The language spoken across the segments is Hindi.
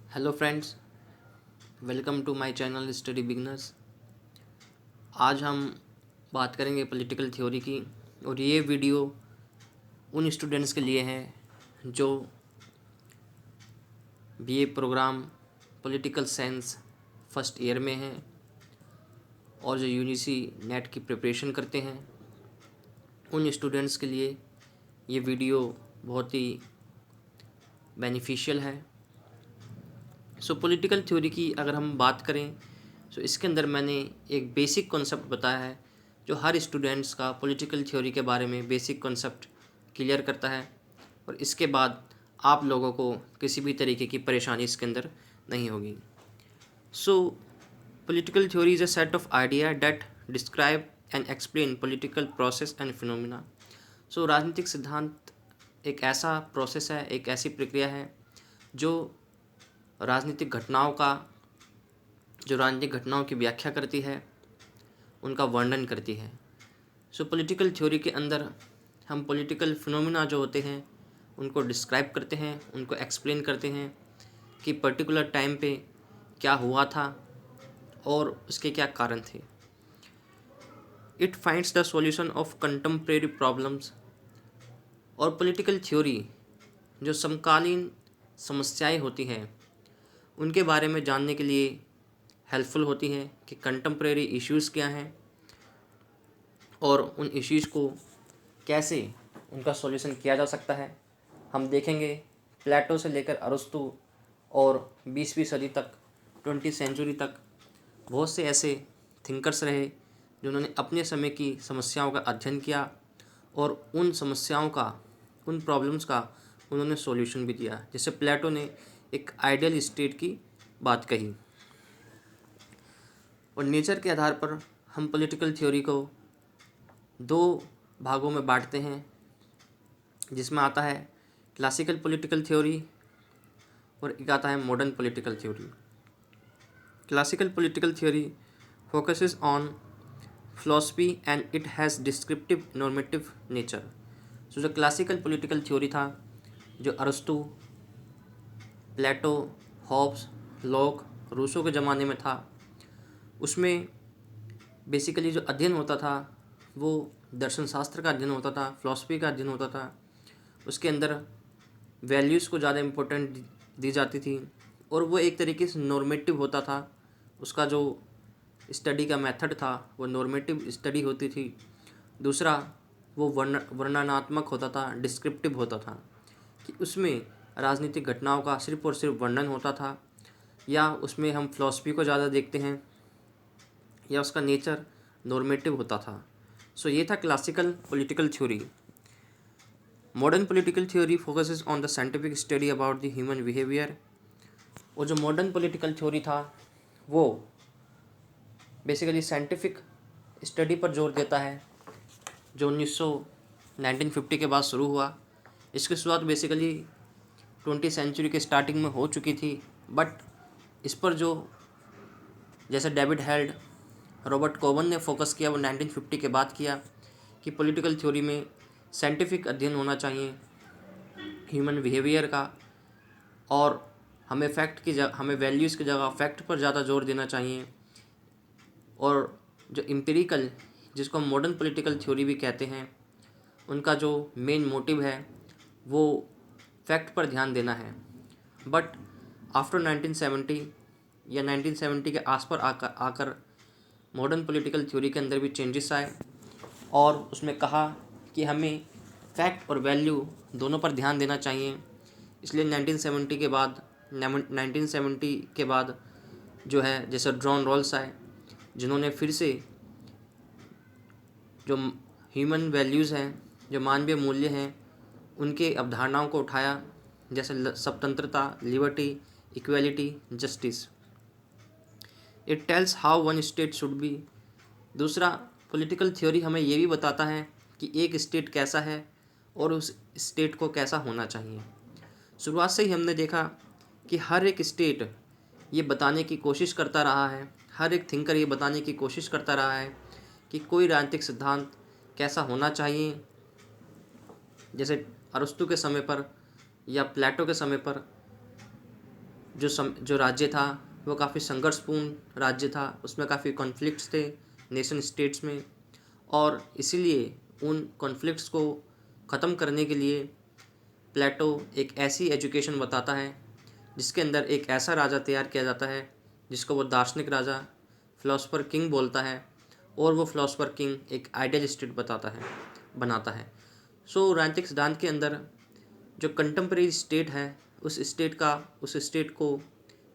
Hello friends, welcome to my channel study beginners. आज हम बात करेंगे पॉलिटिकल थ्योरी की। और ये वीडियो उन स्टूडेंट्स के लिए है जो BA program political science first year में हैं और जो यूजीसी नेट की प्रिपरेशन करते हैं। उन स्टूडेंट्स के लिए ये वीडियो बहुत ही बेनिफिशियल है। पॉलिटिकल थ्योरी की अगर हम बात करें तो इसके अंदर मैंने एक बेसिक कॉन्सेप्ट बताया है जो हर स्टूडेंट्स का पॉलिटिकल थ्योरी के बारे में बेसिक कॉन्सेप्ट क्लियर करता है। और इसके बाद आप लोगों को किसी भी तरीके की परेशानी इसके अंदर नहीं होगी। Political theory is a set of idea that describe and explain political process and phenomena. राजनीतिक सिद्धांत एक ऐसा प्रोसेस है, एक ऐसी प्रक्रिया है जो राजनीतिक घटनाओं की व्याख्या करती है, उनका वर्णन करती है। पॉलिटिकल थ्योरी के अंदर हम पॉलिटिकल फिनोमिना जो होते हैं उनको डिस्क्राइब करते हैं, उनको एक्सप्लेन करते हैं कि पर्टिकुलर टाइम पे क्या हुआ था और उसके क्या कारण थे। It finds the solution of contemporary problems. और पॉलिटिकल थ्योरी जो समकालीन समस्याएं होती हैं उनके बारे में जानने के लिए हेल्पफुल होती हैं कि कंटेम्प्रेरी इश्यूज़ क्या हैं और उन इश्यूज़ को कैसे उनका सॉल्यूशन किया जा सकता है। हम देखेंगे प्लेटो से लेकर अरस्तु और 20वीं सदी तक, 20वीं सेंचुरी तक बहुत से ऐसे थिंकर्स रहे जिन्होंने अपने समय की समस्याओं का अध्ययन किया और उन समस्याओं का, उन प्रॉब्लम्स का उन्होंने सॉल्यूशन भी दिया। जैसे प्लेटो ने एक आइडियल स्टेट की बात कही। और नेचर के आधार पर हम पॉलिटिकल थ्योरी को दो भागों में बांटते हैं, जिसमें आता है क्लासिकल पॉलिटिकल थ्योरी और एक आता है modern political theory. Classical political theory focuses on philosophy and it has descriptive normative nature. जो क्लासिकल पॉलिटिकल थ्योरी था, जो अरस्तु, प्लेटो, हॉब्स, लॉक, रूसो के ज़माने में था, उसमें बेसिकली जो अध्ययन होता था वो दर्शन शास्त्र का अध्ययन होता था, फिलॉसफी का अध्ययन होता था। उसके अंदर वैल्यूज़ को ज़्यादा इम्पोर्टेंट दी जाती थी और वो एक तरीके से नॉर्मेटिव होता था। उसका जो स्टडी का मेथड था वो नॉर्मेटिव स्टडी होती थी। दूसरा वो वर्णनात्मक होता था, डिस्क्रिप्टिव होता था, कि उसमें राजनीतिक घटनाओं का सिर्फ और सिर्फ वर्णन होता था, या उसमें हम फिलॉसफी को ज़्यादा देखते हैं, या उसका नेचर नॉर्मेटिव होता था। ये था classical political theory. Modern political theory focuses on the scientific study about the human behaviour. और जो मॉडर्न पॉलिटिकल थ्योरी था वो बेसिकली साइंटिफिक स्टडी पर जोर देता है, जो 1950 के बाद शुरू हुआ। इसकी शुरुआत बेसिकली 20वीं सेंचुरी के स्टार्टिंग में हो चुकी थी, बट इस पर जो जैसे डेविड हेल्ड, रॉबर्ट कोवन ने फोकस किया वो 1950 के बाद किया कि पॉलिटिकल थ्योरी में साइंटिफिक अध्ययन होना चाहिए ह्यूमन बिहेवियर का, और हमें वैल्यूज़ की जगह फैक्ट पर ज़्यादा जोर देना चाहिए। और जो एम्पिरिकल, जिसको हम मॉडर्न पॉलिटिकल थ्योरी भी कहते हैं, उनका जो मेन मोटिव है वो फैक्ट पर ध्यान देना है। बट आफ्टर 1970 या 1970 के आस पर आकर मॉडर्न पॉलिटिकल थ्योरी के अंदर भी चेंजेस आए और उसमें कहा कि हमें फैक्ट और वैल्यू दोनों पर ध्यान देना चाहिए। इसलिए 1970 के बाद जो है, जैसे जॉन रॉल्स आए, जिन्होंने फिर से जो ह्यूमन वैल्यूज़ हैं, जो मानवीय मूल्य हैं, उनके अवधारणाओं को उठाया, जैसे स्वतंत्रता, liberty, equality, justice. It tells how one state should be. दूसरा, पॉलिटिकल थ्योरी हमें ये भी बताता है कि एक स्टेट कैसा है और उस स्टेट को कैसा होना चाहिए। शुरुआत से ही हमने देखा कि हर एक स्टेट ये बताने की कोशिश करता रहा है, हर एक थिंकर ये बताने की कोशिश करता रहा है कि कोई राजनीतिक सिद्धांत कैसा होना चाहिए। जैसे अरस्तु के समय पर या प्लेटो के समय पर जो राज्य था वो काफ़ी संघर्षपूर्ण राज्य था, उसमें काफ़ी कॉन्फ्लिक्ट्स थे नेशन स्टेट्स में, और इसीलिए उन कॉन्फ्लिक्ट्स को ख़त्म करने के लिए प्लेटो एक ऐसी एजुकेशन बताता है जिसके अंदर एक ऐसा राजा तैयार किया जाता है जिसको वो दार्शनिक राजा, फिलोसोफर किंग बोलता है, और वो फिलोसोफर किंग एक आइडियल स्टेट बनाता है। सो राजनीतिक सिद्धांत के अंदर जो कंटेम्प्रेरी स्टेट है उस स्टेट को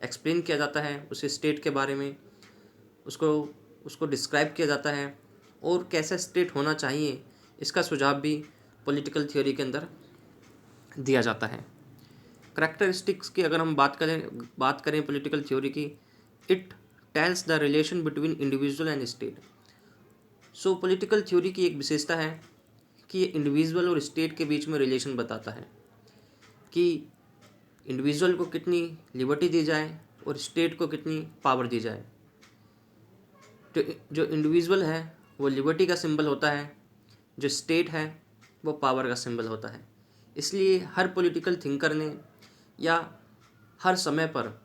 एक्सप्लेन किया जाता है, उस स्टेट के बारे में उसको डिस्क्राइब किया जाता है, और कैसा स्टेट होना चाहिए इसका सुझाव भी पॉलिटिकल थ्योरी के अंदर दिया जाता है। करैक्टरिस्टिक्स की अगर हम बात करें पॉलिटिकल थ्योरी की, it tells the relation between individual and state. So political theory की एक विशेषता है कि ये इंडिविजुअल और स्टेट के बीच में रिलेशन बताता है कि इंडिविजुअल को कितनी लिबर्टी दी जाए और स्टेट को कितनी पावर दी जाए। जो इंडिविजुअल है वो लिबर्टी का सिंबल होता है, जो स्टेट है वो पावर का सिंबल होता है। इसलिए हर पॉलिटिकल थिंकर ने या हर समय पर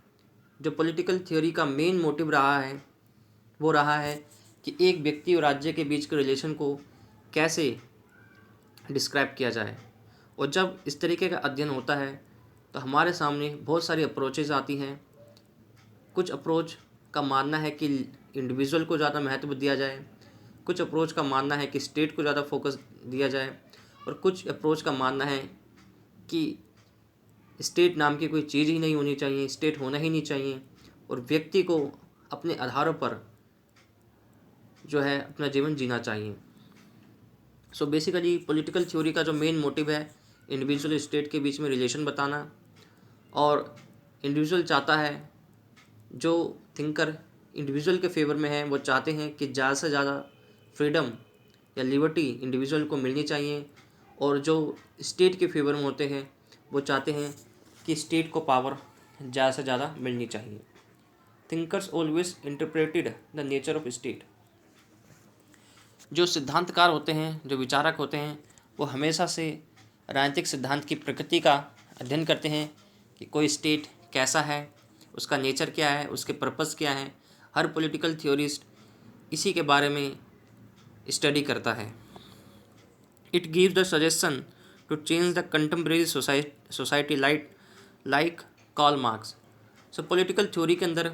जो पॉलिटिकल थ्योरी का मेन मोटिव रहा है वो रहा है कि एक व्यक्ति और राज्य के बीच के रिलेशन को कैसे डिस्क्राइब किया जाए। और जब इस तरीके का अध्ययन होता है तो हमारे सामने बहुत सारी अप्रोचेज़ आती हैं। कुछ अप्रोच का मानना है कि इंडिविजुअल को ज़्यादा महत्व दिया जाए, कुछ अप्रोच का मानना है कि स्टेट को ज़्यादा फोकस दिया जाए, और कुछ अप्रोच का मानना है कि स्टेट नाम की कोई चीज़ ही नहीं होनी चाहिए, स्टेट होना ही नहीं चाहिए, और व्यक्ति को अपने आधारों पर जो है अपना जीवन जीना चाहिए। सो बेसिकली पॉलिटिकल थ्योरी का जो मेन मोटिव है इंडिविजुअल स्टेट के बीच में रिलेशन बताना, और इंडिविजुअल चाहता है, जो थिंकर इंडिविजुअल के फेवर में है वो चाहते हैं कि ज़्यादा से ज़्यादा फ्रीडम या लिबर्टी इंडिविजुअल को मिलनी चाहिए, और जो स्टेट के फेवर में होते हैं वो चाहते हैं कि स्टेट को पावर ज़्यादा से ज़्यादा मिलनी चाहिए। Thinkers always interpreted the nature of state. जो सिद्धांतकार होते हैं, जो विचारक होते हैं, वो हमेशा से राजनीतिक सिद्धांत की प्रकृति का अध्ययन करते हैं कि कोई स्टेट कैसा है, उसका नेचर क्या है, उसके पर्पस क्या है। हर पॉलिटिकल थ्योरिस्ट इसी के बारे में स्टडी करता है। It gives the suggestion to change the contemporary society like Karl Marx. So political theory के अंदर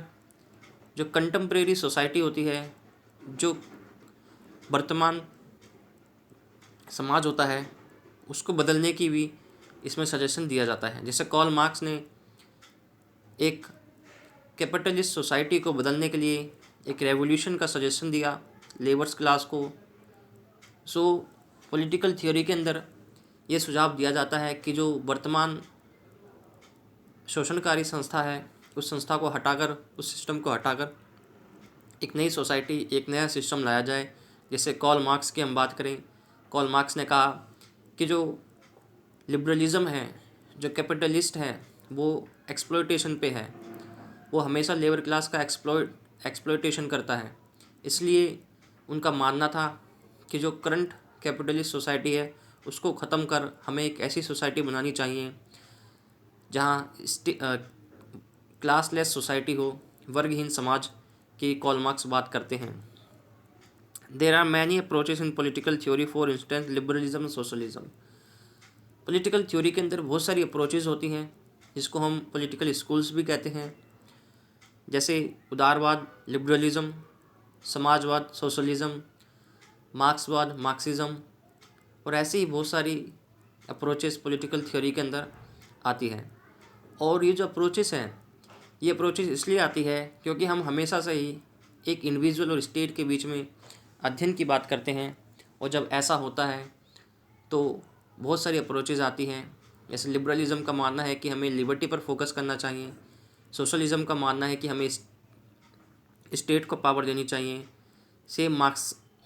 जो कंटेम्प्रेरी सोसाइटी होती है, जो वर्तमान समाज होता है, उसको बदलने की भी इसमें सजेशन दिया जाता है। जैसे कार्ल मार्क्स ने एक कैपिटलिस्ट सोसाइटी को बदलने के लिए एक रेवोल्यूशन का सजेशन दिया लेबर्स क्लास को। सो पॉलिटिकल थ्योरी के अंदर ये सुझाव दिया जाता है कि जो वर्तमान शोषणकारी संस्था है उस संस्था को हटाकर, उस सिस्टम को हटाकर एक नई सोसाइटी, एक नया सिस्टम लाया जाए। जैसे कार्ल मार्क्स की हम बात करें, कार्ल मार्क्स ने कहा कि जो लिबरलिज़म है, जो कैपिटलिस्ट है, वो एक्सप्लॉयटेशन पे है, वो हमेशा लेबर क्लास का एक्सप्लॉयटेशन करता है। इसलिए उनका मानना था कि जो करंट कैपिटलिस्ट सोसाइटी है उसको ख़त्म कर हमें एक ऐसी सोसाइटी बनानी चाहिए जहाँ क्लासलेस सोसाइटी हो, वर्गहीन समाज की कार्ल मार्क्स बात करते हैं। There are many approaches in political theory, for instance liberalism, socialism. Political theory के अंदर बहुत सारी अप्रोचेस होती हैं जिसको हम पॉलिटिकल स्कूल्स भी कहते हैं, जैसे उदारवाद, लिबरलिज्म, समाजवाद, सोशलिज्म, मार्क्सवाद, मार्क्सिज्म, और ऐसे ही बहुत सारी अप्रोचेस पॉलिटिकल थ्योरी के अंदर आती हैं। और ये जो अप्रोचेस हैं, ये अप्रोचेस इसलिए आती है क्योंकि हम हमेशा से ही एक इंडिविजुअल और स्टेट के बीच में अध्ययन की बात करते हैं, और जब ऐसा होता है तो बहुत सारी अप्रोचेस आती हैं। जैसे लिबरलिज्म का मानना है कि हमें लिबर्टी पर फोकस करना चाहिए, सोशलिज्म का मानना है कि हमें स्टेट को पावर देनी चाहिए। सेम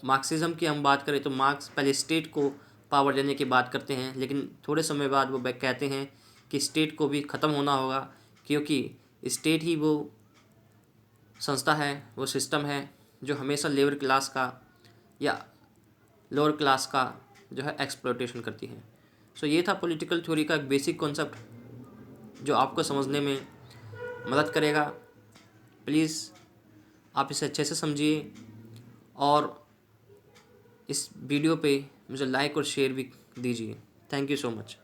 मार्क्सिज्म की हम बात करें तो मार्क्स पहले स्टेट को पावर देने की बात करते हैं, लेकिन थोड़े समय बाद वो कहते हैं कि स्टेट को भी ख़त्म होना होगा, क्योंकि स्टेट ही वो संस्था है, वो सिस्टम है जो हमेशा लेबर क्लास का या लोअर क्लास का जो है एक्सप्लॉयटेशन करती है। सो ये था पॉलिटिकल थ्योरी का एक बेसिक कॉन्सेप्ट जो आपको समझने में मदद करेगा। प्लीज़ आप इसे अच्छे से समझिए और इस वीडियो पे मुझे लाइक और शेयर भी दीजिए। Thank you so much.